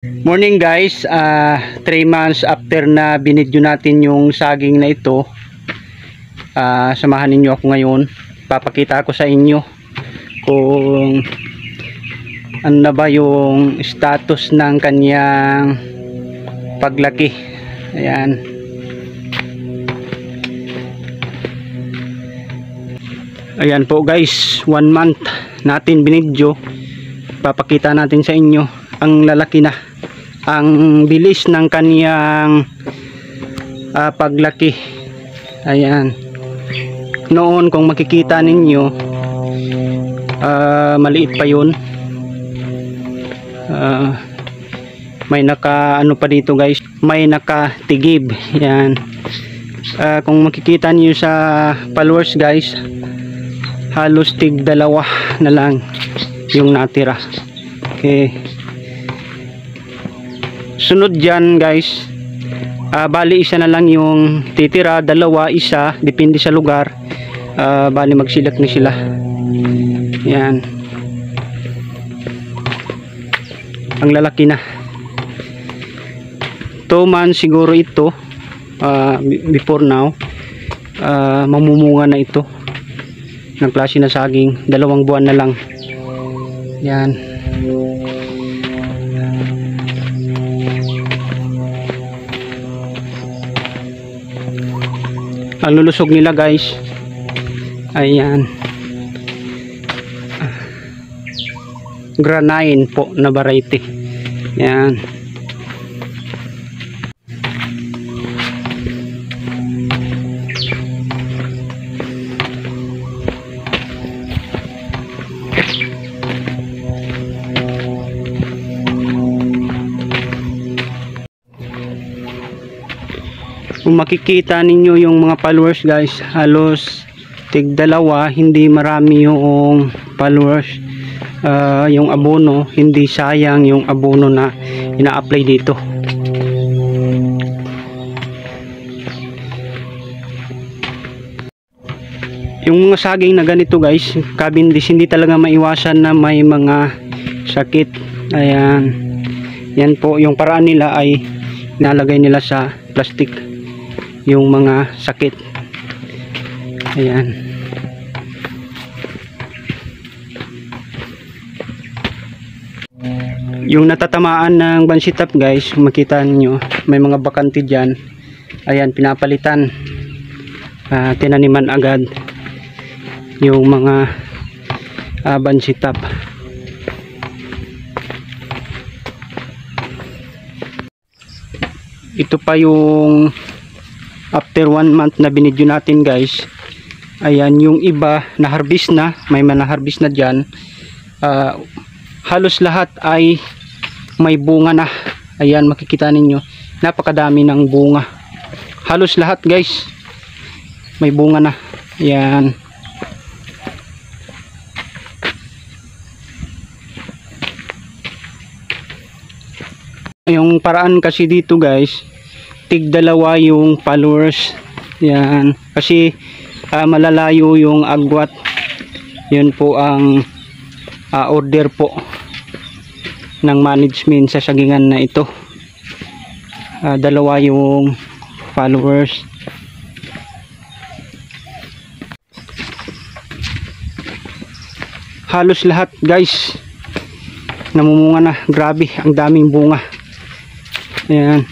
Morning guys, 3 months after na binidyo natin yung saging na ito, samahan ninyo ako ngayon. Papakita ko sa inyo kung ano na ba yung status ng kanyang paglaki. Ayan. Ayan po guys, 1 month natin binidyo. Papakita natin sa inyo ang lalaki na, ang bilis ng kaniyang paglaki. Ayan, noon kung makikita ninyo, maliit pa yun. May naka ano pa dito guys, may nakatigib. Ayan, kung makikita niyo sa followers guys, halos tig 2 na lang yung natira. Okay, sunod dyan guys, bali isa na lang yung titira, 2, 1, depende sa lugar. Bali magsilak na sila. Yan, ang lalaki na. 2 months siguro ito, before now. Mamumunga na ito ng klase na saging, 2 buwan na lang. Yan, ang lulusog nila guys. Ayan, granine po na variety. Yan, kung makikita ninyo yung mga followers guys, halos tig 2, hindi marami yung followers. Yung abono, hindi sayang yung abono na ina-apply dito. Yung mga saging na ganito guys, Cavendish, hindi talaga maiwasan na may mga sakit. Ayan, yan po yung paraan nila, ay nalagay nila sa plastic yung mga sakit. Ayan, yung natatamaan ng bansitap guys, makita nyo may mga bakante dyan. Ayan, pinapalitan, tinaniman agad yung mga bansitap. Ito pa yung after 1 month na binidyo natin guys. Ayan, yung iba na harvest na, may mga harvest na dyan. Halos lahat ay may bunga na. Ayan, makikita ninyo, napakadami ng bunga. Halos lahat guys may bunga na. Ayan, yung paraan kasi dito guys, tig 2 yung followers. Yan, kasi malalayo yung agwat. Yun po ang order po ng management sa sagingan na ito. 2 yung followers. Halos lahat guys namumunga na. Grabe, ang daming bunga. Ayan,